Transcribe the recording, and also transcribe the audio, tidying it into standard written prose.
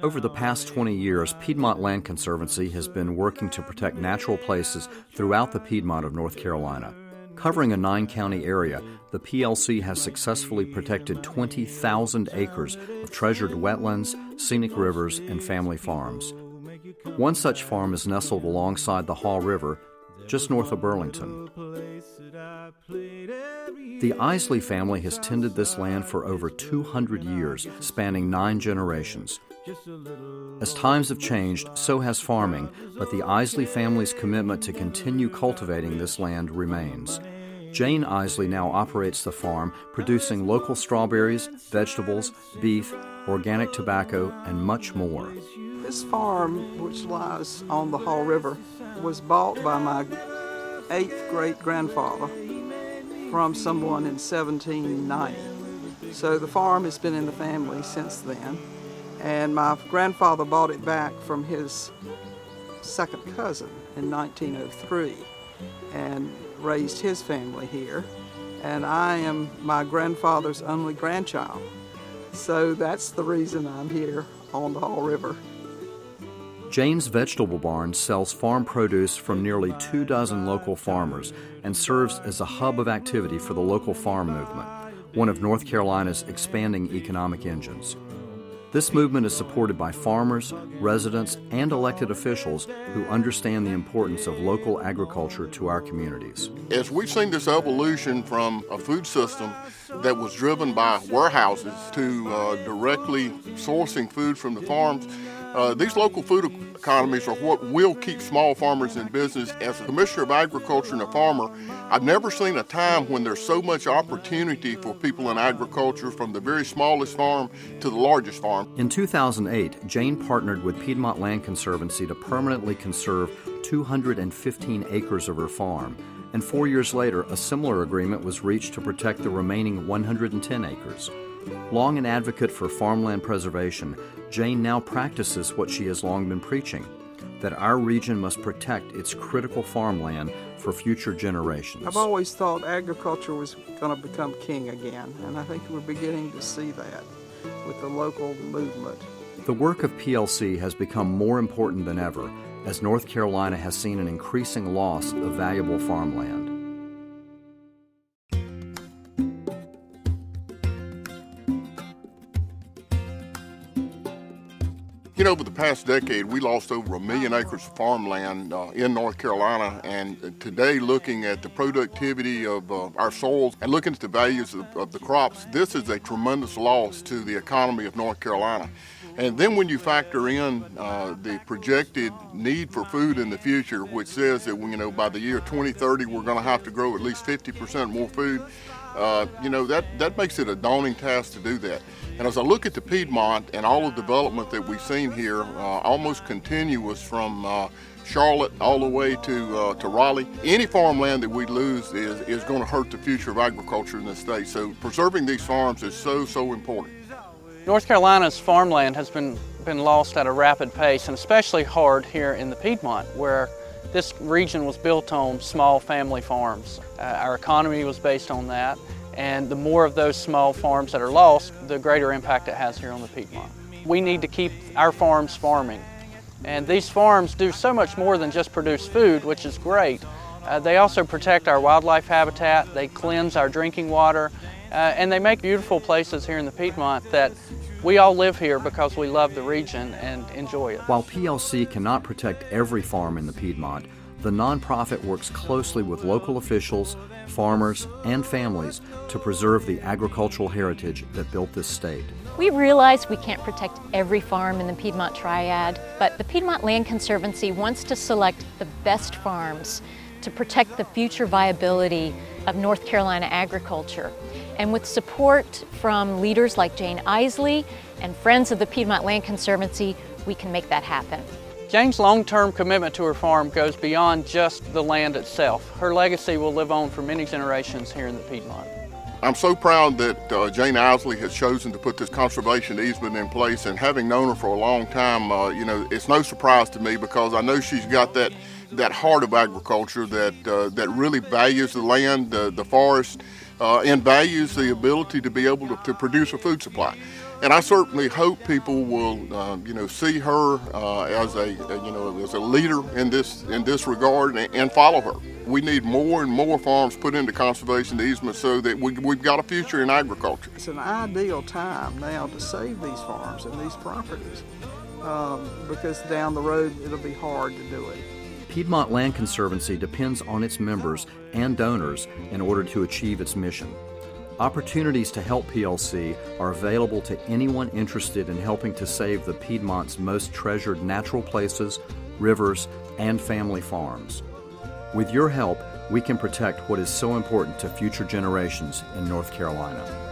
Over the past 20 years, Piedmont Land Conservancy has been working to protect natural places throughout the Piedmont of North Carolina. Covering a 9-county area, the PLC has successfully protected 20,000 acres of treasured wetlands, scenic rivers, and family farms. One such farm is nestled alongside the Haw River, just north of Burlington. The Isley family has tended this land for over 200 years, spanning 9 generations. As times have changed, so has farming, but the Isley family's commitment to continue cultivating this land remains. Jane Isley now operates the farm, producing local strawberries, vegetables, beef, organic tobacco, and much more. This farm, which lies on the Haw River, was bought by my 8th great-grandfather from someone in 1790. So the farm has been in the family since then. And my grandfather bought it back from his second cousin in 1903 and raised his family here. And I am my grandfather's only grandchild. So that's the reason I'm here on the Haw River. Jane's Vegetable Barn sells farm produce from nearly 24 local farmers and serves as a hub of activity for the local farm movement, one of North Carolina's expanding economic engines. This movement is supported by farmers, residents, and elected officials who understand the importance of local agriculture to our communities. As we've seen this evolution from a food system that was driven by warehouses to directly sourcing food from the farms, these local food economies are what will keep small farmers in business. As a Commissioner of Agriculture and a farmer, I've never seen a time when there's so much opportunity for people in agriculture, from the very smallest farm to the largest farm. In 2008, Jane partnered with Piedmont Land Conservancy to permanently conserve 215 acres of her farm, and 4 years later, a similar agreement was reached to protect the remaining 110 acres. Long an advocate for farmland preservation, Jane now practices what she has long been preaching, that our region must protect its critical farmland for future generations. I've always thought agriculture was going to become king again, and I think we're beginning to see that with the local movement. The work of PLC has become more important than ever, as North Carolina has seen an increasing loss of valuable farmland. You know, over the past decade, we lost over 1 million acres of farmland in North Carolina, and today, looking at the productivity of our soils and looking at the values of the crops, this is a tremendous loss to the economy of North Carolina. And then when you factor in the projected need for food in the future, which says that, you know, by the year 2030, we're going to have to grow at least 50% more food, you know, that makes it a daunting task to do that. And as I look at the Piedmont and all the development that we've seen here, almost continuous from Charlotte all the way to Raleigh, any farmland that we lose is going to hurt the future of agriculture in this state. So preserving these farms is so important. North Carolina's farmland has been lost at a rapid pace, and especially hard here in the Piedmont, where this region was built on small family farms. Our economy was based on that, and the more of those small farms that are lost, the greater impact it has here on the Piedmont. We need to keep our farms farming, and these farms do so much more than just produce food, which is great. They also protect our wildlife habitat, they cleanse our drinking water, and they make beautiful places here in the Piedmont that we all live here because we love the region and enjoy it. While PLC cannot protect every farm in the Piedmont, the nonprofit works closely with local officials, farmers, and families to preserve the agricultural heritage that built this state. We realize we can't protect every farm in the Piedmont Triad, but the Piedmont Land Conservancy wants to select the best farms to protect the future viability of North Carolina agriculture. And with support from leaders like Jane Isley and friends of the Piedmont Land Conservancy, we can make that happen. Jane's long-term commitment to her farm goes beyond just the land itself. Her legacy will live on for many generations here in the Piedmont. I'm so proud that Jane Isley has chosen to put this conservation easement in place, and having known her for a long time, you know, it's no surprise to me because I know she's got that heart of agriculture that really values the land, the forest, and values the ability to be able to produce a food supply. And I certainly hope people will, see her as a leader in this regard and follow her. We need more and more farms put into conservation easements so that we've got a future in agriculture. It's an ideal time now to save these farms and these properties because down the road it'll be hard to do it. Piedmont Land Conservancy depends on its members and donors in order to achieve its mission. Opportunities to help PLC are available to anyone interested in helping to save the Piedmont's most treasured natural places, rivers, and family farms. With your help, we can protect what is so important to future generations in North Carolina.